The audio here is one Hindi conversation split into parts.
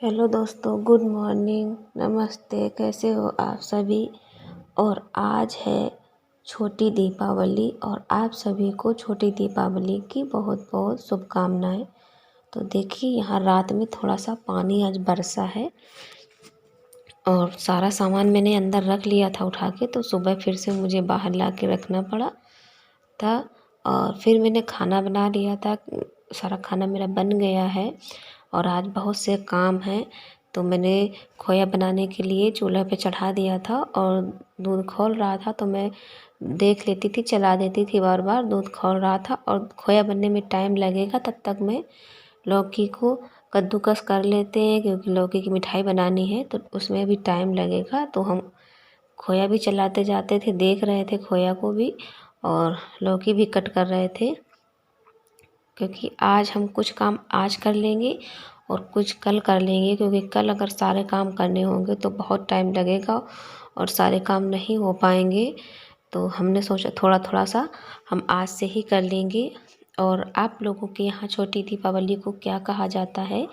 हेलो दोस्तों, गुड मॉर्निंग, नमस्ते। कैसे हो आप सभी। और आज है छोटी दीपावली और आप सभी को छोटी दीपावली की बहुत बहुत शुभकामनाएं। तो देखिए, यहाँ रात में थोड़ा सा पानी आज बरसा है और सारा सामान मैंने अंदर रख लिया था उठा के, तो सुबह फिर से मुझे बाहर ला के रखना पड़ा था। और फिर मैंने खाना बना लिया था, सारा खाना मेरा बन गया है और आज बहुत से काम हैं। तो मैंने खोया बनाने के लिए चूल्हे पे चढ़ा दिया था और दूध खौल रहा था, तो मैं देख लेती थी, चला देती थी बार बार। दूध खौल रहा था और खोया बनने में टाइम लगेगा, तब तक मैं लौकी को कद्दूकस कर लेते हैं, क्योंकि लौकी की मिठाई बनानी है तो उसमें भी टाइम लगेगा। तो हम खोया भी चलाते जाते थे, देख रहे थे खोया को भी, और लौकी भी कट कर रहे थे, क्योंकि आज हम कुछ काम आज कर लेंगे और कुछ कल कर लेंगे, क्योंकि कल अगर सारे काम करने होंगे तो बहुत टाइम लगेगा और सारे काम नहीं हो पाएंगे। तो हमने सोचा थोड़ा थोड़ा सा हम आज से ही कर लेंगे। और आप लोगों के यहाँ छोटी दीपावली को क्या कहा जाता है।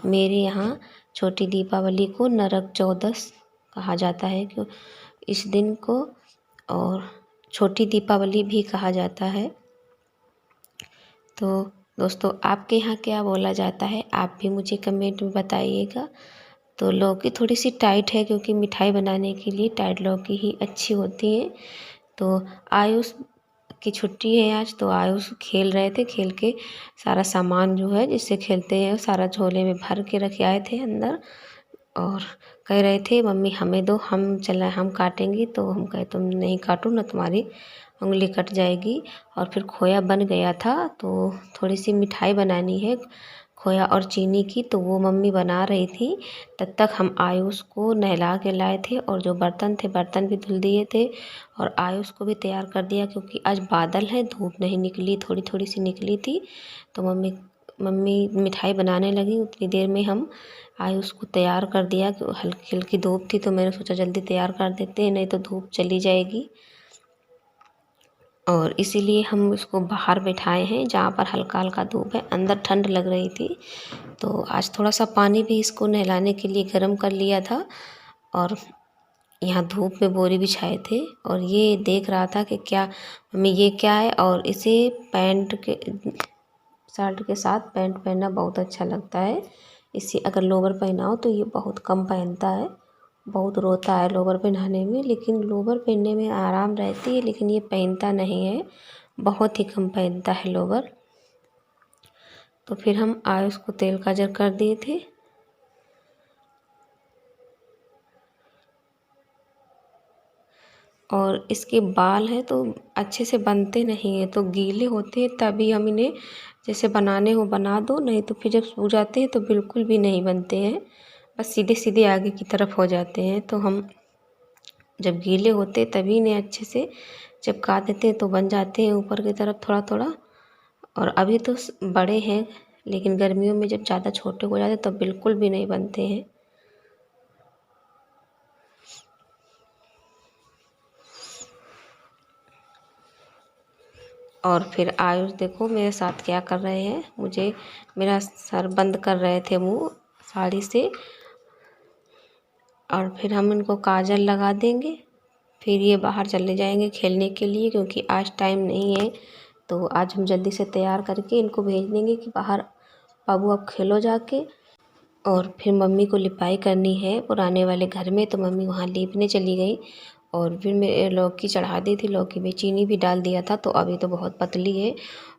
मेरे यहाँ छोटी दीपावली को नरक चौदस कहा जाता है, क्यों इस दिन को, और छोटी दीपावली भी कहा जाता है। तो दोस्तों, आपके यहाँ क्या बोला जाता है, आप भी मुझे कमेंट में बताइएगा। तो लौकी थोड़ी सी टाइट है, क्योंकि मिठाई बनाने के लिए टाइट लौकी ही अच्छी होती है। तो आयुष की छुट्टी है आज, तो आयुष खेल रहे थे, खेल के सारा सामान जो है जिससे खेलते हैं सारा झोले में भर के रखे आए थे अंदर, और कह रहे थे मम्मी हमें दो, हम काटेंगे। तो हम कहे तुम नहीं काटो ना, तुम्हारी उंगली कट जाएगी। और फिर खोया बन गया था, तो थोड़ी सी मिठाई बनानी है खोया और चीनी की, तो वो मम्मी बना रही थी। तब तक हम आयुष को नहला के लाए थे और जो बर्तन थे बर्तन भी धुल दिए थे और आयुष को भी तैयार कर दिया, क्योंकि आज बादल है, धूप नहीं निकली, थोड़ी थोड़ी सी निकली थी। तो मम्मी मम्मी मिठाई बनाने लगी, उतनी देर में हम आयुष को तैयार कर दिया। कि हल्की हल्की धूप थी, तो मैंने सोचा जल्दी तैयार कर देते हैं, नहीं तो धूप चली जाएगी। और इसीलिए हम उसको बाहर बैठाए हैं, जहाँ पर हल्का हल्का धूप है, अंदर ठंड लग रही थी। तो आज थोड़ा सा पानी भी इसको नहलाने के लिए गर्म कर लिया था, और यहाँ धूप में बोरी बिछाए थे। और ये देख रहा था कि क्या मम्मी ये क्या है, और इसे पैंट के शर्ट के साथ पैंट पहनना बहुत अच्छा लगता है। इसे अगर लोवर पहनाओ तो ये बहुत कम पहनता है, बहुत रोता है लोवर पहनाने में, लेकिन लोवर पहनने में आराम रहती है, लेकिन ये पहनता नहीं है, बहुत ही कम पहनता है लोवर। तो फिर हम आयुष को तेल काजल कर दिए थे। और इसके बाल हैं तो अच्छे से बनते नहीं हैं, तो गीले होते हैं तभी हम इन्हें जैसे बनाने हो बना दो, नहीं तो फिर जब सूख जाते हैं तो बिल्कुल भी नहीं बनते हैं, बस सीधे सीधे आगे की तरफ हो जाते हैं। तो हम जब गीले होते हैं तभी इन्हें अच्छे से चिपका देते हैं, तो बन जाते हैं ऊपर की तरफ थोड़ा थोड़ा। और अभी तो बड़े हैं, लेकिन गर्मियों में जब ज़्यादा छोटे हो जाते हैं तब बिल्कुल भी नहीं बनते हैं। और फिर आयुष देखो मेरे साथ क्या कर रहे हैं, मुझे मेरा सर बंद कर रहे थे मुंह साड़ी से। और फिर हम इनको काजल लगा देंगे, फिर ये बाहर चले जाएंगे खेलने के लिए, क्योंकि आज टाइम नहीं है। तो आज हम जल्दी से तैयार करके इनको भेज देंगे कि बाहर बाबू आप खेलो जाके। और फिर मम्मी को लिपाई करनी है पुराने वाले घर में, तो मम्मी वहाँ लीपने चली गई। और फिर मैं लौकी चढ़ा दी थी, लौकी में चीनी भी डाल दिया था, तो अभी तो बहुत पतली है।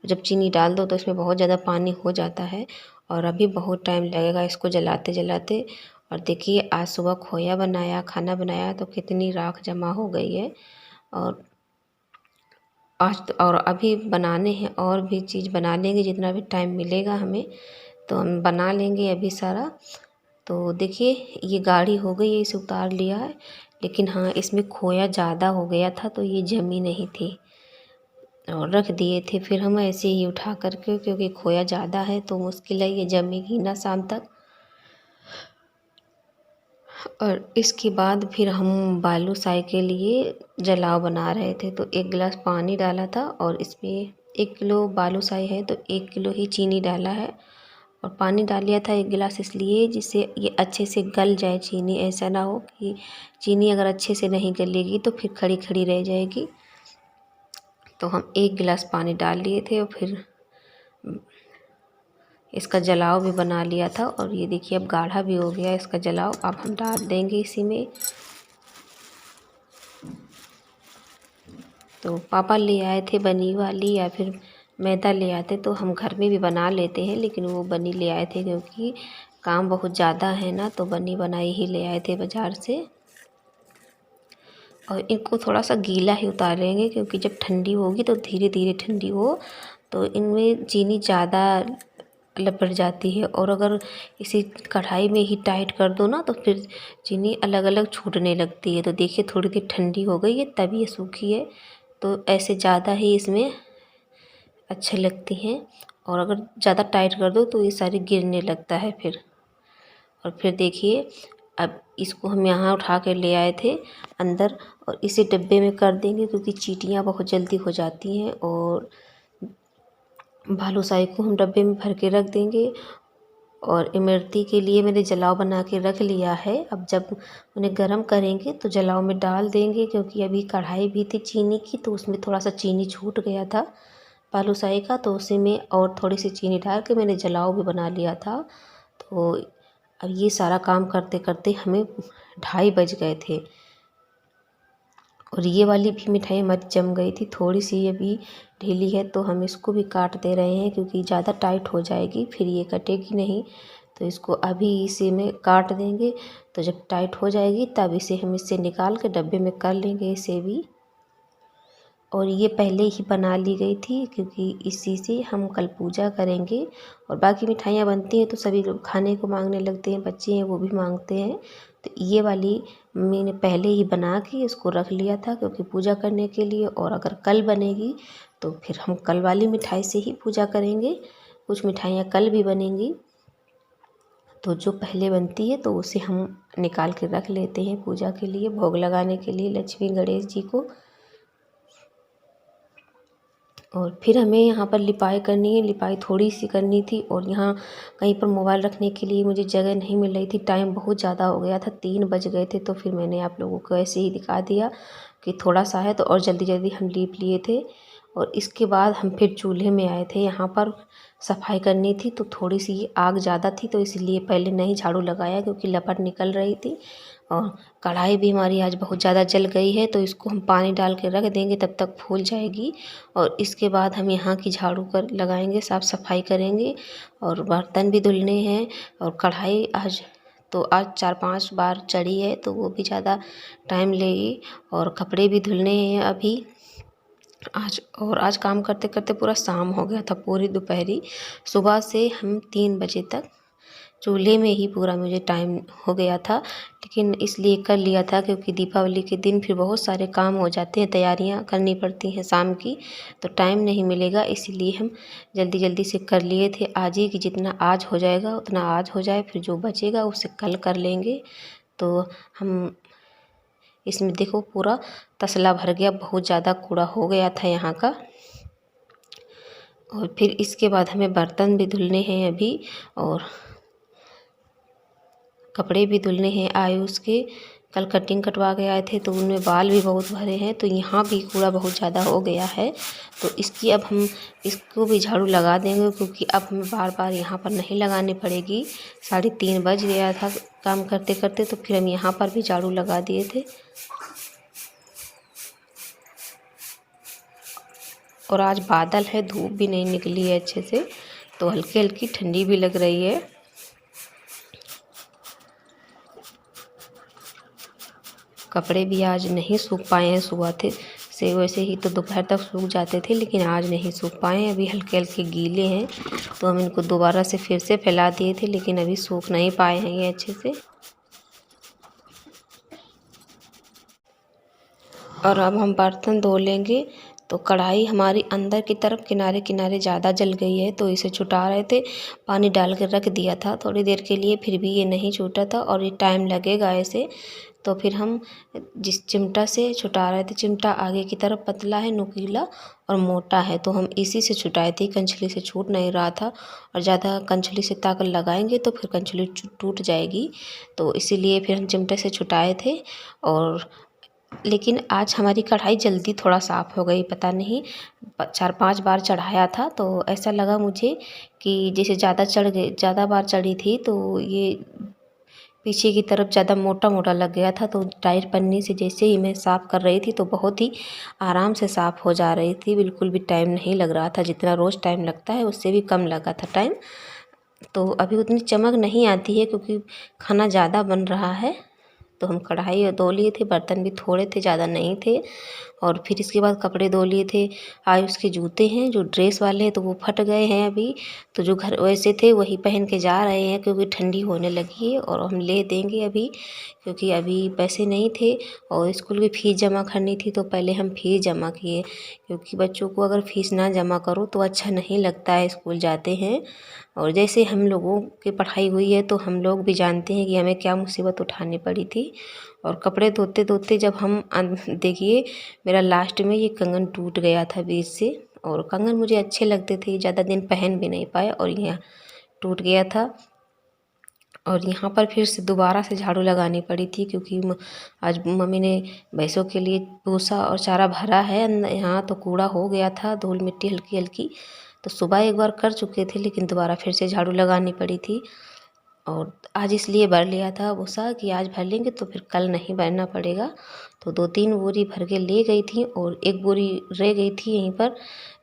जब चीनी डाल दो तो इसमें बहुत ज़्यादा पानी हो जाता है, और अभी बहुत टाइम लगेगा इसको जलाते जलाते। और देखिए आज सुबह खोया बनाया, खाना बनाया, तो कितनी राख जमा हो गई है। और आज तो और अभी बनाने हैं, और भी चीज़ बना लेंगे जितना भी टाइम मिलेगा हमें, तो हम बना लेंगे अभी सारा। तो देखिए ये गाढ़ी हो गई है, इसे उतार लिया है, लेकिन हाँ इसमें खोया ज़्यादा हो गया था, तो ये जमी नहीं थी और रख दिए थे फिर हम ऐसे ही उठा करके, क्योंकि खोया ज़्यादा है तो मुश्किल है ये जमेगी ना शाम तक। और इसके बाद फिर हम बालूशाही के लिए जलाव बना रहे थे, तो 1 गिलास पानी डाला था, और इसमें 1 किलो बालूशाही है तो 1 किलो ही चीनी डाला है। और पानी डाल लिया था 1 गिलास इसलिए जिससे ये अच्छे से गल जाए चीनी। ऐसा ना हो कि चीनी अगर अच्छे से नहीं गलेगी तो फिर खड़ी खड़ी रह जाएगी। तो हम 1 गिलास पानी डाल लिए थे और फिर इसका जलाव भी बना लिया था। और ये देखिए अब गाढ़ा भी हो गया इसका जलाव। अब हम डाल देंगे इसी में। तो पापा ले आए थे बनी वाली या फिर मैदा ले आते तो हम घर में भी बना लेते हैं, लेकिन वो बनी ले आए थे क्योंकि काम बहुत ज़्यादा है ना, तो बनी बनाई ही ले आए थे बाज़ार से। और इनको थोड़ा सा गीला ही उतारेंगे क्योंकि जब ठंडी होगी तो धीरे धीरे ठंडी हो तो इनमें चीनी ज़्यादा लपट जाती है। और अगर इसी कढ़ाई में ही टाइट कर दो ना तो फिर चीनी अलग अलग छूटने लगती है। तो देखिए थोड़ी देर ठंडी हो गई है तब ये सूखी है, तो ऐसे ज़्यादा ही इसमें अच्छे लगती हैं। और अगर ज़्यादा टाइट कर दो तो ये सारी गिरने लगता है फिर। और फिर देखिए अब इसको हम यहाँ उठा कर ले आए थे अंदर और इसे डब्बे में कर देंगे क्योंकि चींटियाँ बहुत जल्दी हो जाती हैं। और बालूशाही को हम डब्बे में भर के रख देंगे। और इमरती के लिए मैंने जलाव बना के रख लिया है। अब जब उन्हें गर्म करेंगे तो जलाव में डाल देंगे क्योंकि अभी कढ़ाई भी थी चीनी की तो उसमें थोड़ा सा चीनी छूट गया था बालूशाही का, तो उसी में और थोड़ी सी चीनी डाल के मैंने जलाव भी बना लिया था। तो अब ये सारा काम करते करते हमें 2:30 बज गए थे। और ये वाली भी मिठाई हमारी जम गई थी, थोड़ी सी अभी ढीली है तो हम इसको भी काट दे रहे हैं क्योंकि ज़्यादा टाइट हो जाएगी फिर ये कटेगी नहीं। तो इसको अभी इसी में काट देंगे, तो जब टाइट हो जाएगी तब इसे हम इससे निकाल के डब्बे में कर लेंगे इसे भी। और ये पहले ही बना ली गई थी क्योंकि इसी से हम कल पूजा करेंगे। और बाकी मिठाइयाँ बनती हैं तो सभी लोग खाने को मांगने लगते हैं, बच्चे हैं वो भी मांगते हैं। तो ये वाली मैंने पहले ही बना के इसको रख लिया था क्योंकि पूजा करने के लिए। और अगर कल बनेगी तो फिर हम कल वाली मिठाई से ही पूजा करेंगे। कुछ मिठाइयाँ कल भी बनेंगी, तो जो पहले बनती है तो उसे हम निकाल के रख लेते हैं पूजा के लिए, भोग लगाने के लिए लक्ष्मी गणेश जी को। और फिर हमें यहाँ पर लिपाई करनी है, लिपाई थोड़ी सी करनी थी। और यहाँ कहीं पर मोबाइल रखने के लिए मुझे जगह नहीं मिल रही थी, टाइम बहुत ज़्यादा हो गया था, 3 बज गए थे। तो फिर मैंने आप लोगों को ऐसे ही दिखा दिया कि थोड़ा सा है तो, और जल्दी जल्दी हम लीप लिए थे। और इसके बाद हम फिर चूल्हे में आए थे, यहाँ पर सफाई करनी थी तो थोड़ी सी आग ज़्यादा थी तो इसलिए पहले नहीं झाड़ू लगाया क्योंकि लपट निकल रही थी। और कढ़ाई भी हमारी आज बहुत ज़्यादा जल गई है तो इसको हम पानी डाल के रख देंगे, तब तक फूल जाएगी। और इसके बाद हम यहाँ की झाड़ू कर लगाएंगे, साफ़ सफाई करेंगे। और बर्तन भी धुलने हैं। और कढ़ाई आज 4-5 बार चढ़ी है तो वो भी ज़्यादा टाइम लेगी। और कपड़े भी धुलने हैं अभी आज। और आज काम करते करते पूरा शाम हो गया था, पूरी दोपहरी। सुबह से हम 3 बजे तक चूल्हे में ही पूरा मुझे टाइम हो गया था, लेकिन इसलिए कर लिया था क्योंकि दीपावली के दिन फिर बहुत सारे काम हो जाते हैं, तैयारियां करनी पड़ती हैं शाम की, तो टाइम नहीं मिलेगा। इसीलिए हम जल्दी जल्दी से कर लिए थे आज ही कि जितना आज हो जाएगा उतना आज हो जाए, फिर जो बचेगा उसे कल कर लेंगे। तो हम इसमें देखो पूरा तसला भर गया, बहुत ज़्यादा कूड़ा हो गया था यहाँ का। और फिर इसके बाद हमें बर्तन भी धुलने हैं अभी और कपड़े भी धुलने हैं। आयुष के कल कटिंग कटवा के आए थे तो उनमें बाल भी बहुत भरे हैं, तो यहाँ भी कूड़ा बहुत ज़्यादा हो गया है। तो इसकी अब हम इसको भी झाड़ू लगा देंगे क्योंकि अब हमें बार बार यहाँ पर नहीं लगानी पड़ेगी। 3:30 बज गया था काम करते करते, तो फिर हम यहाँ पर भी झाड़ू लगा दिए थे। और आज बादल है, धूप भी नहीं निकली है अच्छे से, तो हल्की हल्की ठंडी भी लग रही है। कपड़े भी आज नहीं सूख पाए हैं, सुबह थे से वैसे ही तो दोपहर तक सूख जाते थे, लेकिन आज नहीं सूख पाए हैं, अभी हल्के हल्के गीले हैं। तो हम इनको दोबारा से फिर से फैला दिए थे, लेकिन अभी सूख नहीं पाए हैं ये अच्छे से। और अब हम बर्तन धो लेंगे तो कढ़ाई हमारी अंदर की तरफ किनारे किनारे ज़्यादा जल गई है, तो इसे छुटा रहे थे। पानी डाल कर रख दिया था थोड़ी देर के लिए, फिर भी ये नहीं छूटा था और ये टाइम लगेगा ऐसे। तो फिर हम जिस चिमटा से छुटा रहे थे, चिमटा आगे की तरफ पतला है, नुकीला और मोटा है, तो हम इसी से छुटाए थे। कंछली से छूट नहीं रहा था और ज़्यादा कंछली से ताकत लगाएंगे तो फिर कंछली टूट जाएगी, तो इसीलिए फिर हम चिमटे से छुटाए थे। और लेकिन आज हमारी कढ़ाई जल्दी थोड़ा साफ़ हो गई, पता नहीं 4-5 बार चढ़ाया था तो ऐसा लगा मुझे कि जैसे ज़्यादा बार चढ़ी थी तो ये पीछे की तरफ ज़्यादा मोटा मोटा लग गया था। तो टाइट पन्नी से जैसे ही मैं साफ़ कर रही थी तो बहुत ही आराम से साफ़ हो जा रही थी, बिल्कुल भी टाइम नहीं लग रहा था। जितना रोज़ टाइम लगता है उससे भी कम लगा था टाइम। तो अभी उतनी चमक नहीं आती है क्योंकि खाना ज़्यादा बन रहा है। तो हम कढ़ाई धो लिए थे, बर्तन भी थोड़े थे, ज़्यादा नहीं थे। और फिर इसके बाद कपड़े धो लिए थे। आयुष के जूते हैं जो ड्रेस वाले हैं तो वो फट गए हैं अभी, तो जो घर वैसे थे वही पहन के जा रहे हैं क्योंकि ठंडी होने लगी है। और हम ले देंगे अभी, क्योंकि अभी पैसे नहीं थे और स्कूल की फ़ीस जमा करनी थी, तो पहले हम फ़ीस जमा किए, क्योंकि बच्चों को अगर फ़ीस ना जमा करो तो अच्छा नहीं लगता है, स्कूल जाते हैं। और जैसे हम लोगों की पढ़ाई हुई है तो हम लोग भी जानते हैं कि हमें क्या मुसीबत उठानी पड़ी थी। और कपड़े धोते धोते जब हम देखिए मेरा लास्ट में ये कंगन टूट गया था बीच से। और कंगन मुझे अच्छे लगते थे, ज़्यादा दिन पहन भी नहीं पाए और यहाँ टूट गया था। और यहाँ पर फिर से दोबारा से झाड़ू लगानी पड़ी थी क्योंकि आज मम्मी ने भैंसों के लिए भूसा और चारा भरा है यहाँ, तो कूड़ा हो गया था, धूल मिट्टी हल्की हल्की। तो सुबह एक बार कर चुके थे लेकिन दोबारा फिर से झाड़ू लगानी पड़ी थी। और आज इसलिए भर लिया था भूसा कि आज भर लेंगे तो फिर कल नहीं भरना पड़ेगा। तो 2-3 बोरी भर के ले गई थी और एक बोरी रह गई थी यहीं पर,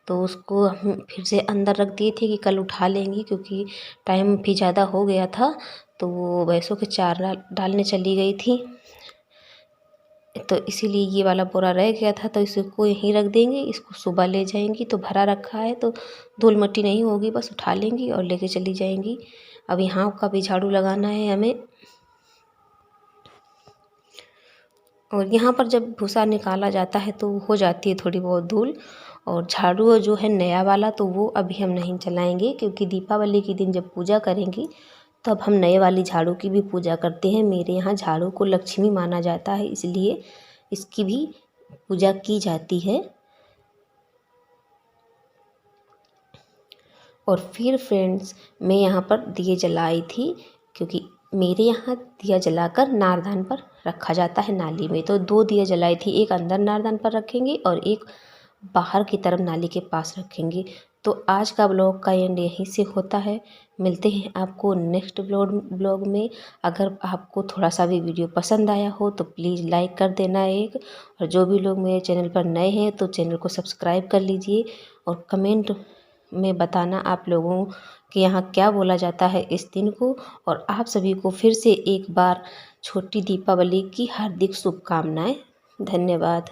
तो उसको हम फिर से अंदर रख दिए थे कि कल उठा लेंगी, क्योंकि टाइम भी ज़्यादा हो गया था। तो वो भैंसों के चारा डालने चली गई थी, तो इसीलिए ये वाला बोरा रह गया था, तो इसको यहीं रख देंगे। इसको सुबह ले जाएंगी तो भरा रखा है तो धूल मट्टी नहीं होगी, बस उठा लेंगी और लेके चली जाएंगी। अब यहाँ का भी झाड़ू लगाना है हमें। और यहाँ पर जब भूसा निकाला जाता है तो हो जाती है थोड़ी बहुत धूल। और झाड़ू जो है नया वाला तो वो अभी हम नहीं चलाएंगे, क्योंकि दीपावली के दिन जब पूजा करेंगी तब हम नए वाली झाड़ू की भी पूजा करते हैं। मेरे यहाँ झाड़ू को लक्ष्मी माना जाता है, इसलिए इसकी भी पूजा की जाती है। और फिर फ्रेंड्स मैं यहाँ पर दिए जलाई थी, क्योंकि मेरे यहाँ दिया जलाकर नारदान पर रखा जाता है नाली में। तो 2 दिया जलाई थी, एक अंदर नारदान पर रखेंगे और एक बाहर की तरफ नाली के पास रखेंगे। तो आज का ब्लॉग का एंड यहीं से होता है। मिलते हैं आपको नेक्स्ट ब्लॉग में। अगर आपको थोड़ा सा भी वीडियो पसंद आया हो तो प्लीज़ लाइक कर देना एक, और जो भी लोग मेरे चैनल पर नए हैं तो चैनल को सब्सक्राइब कर लीजिए। और कमेंट में बताना आप लोगों के यहाँ क्या बोला जाता है इस दिन को। और आप सभी को फिर से एक बार छोटी दीपावली की हार्दिक शुभकामनाएं। धन्यवाद।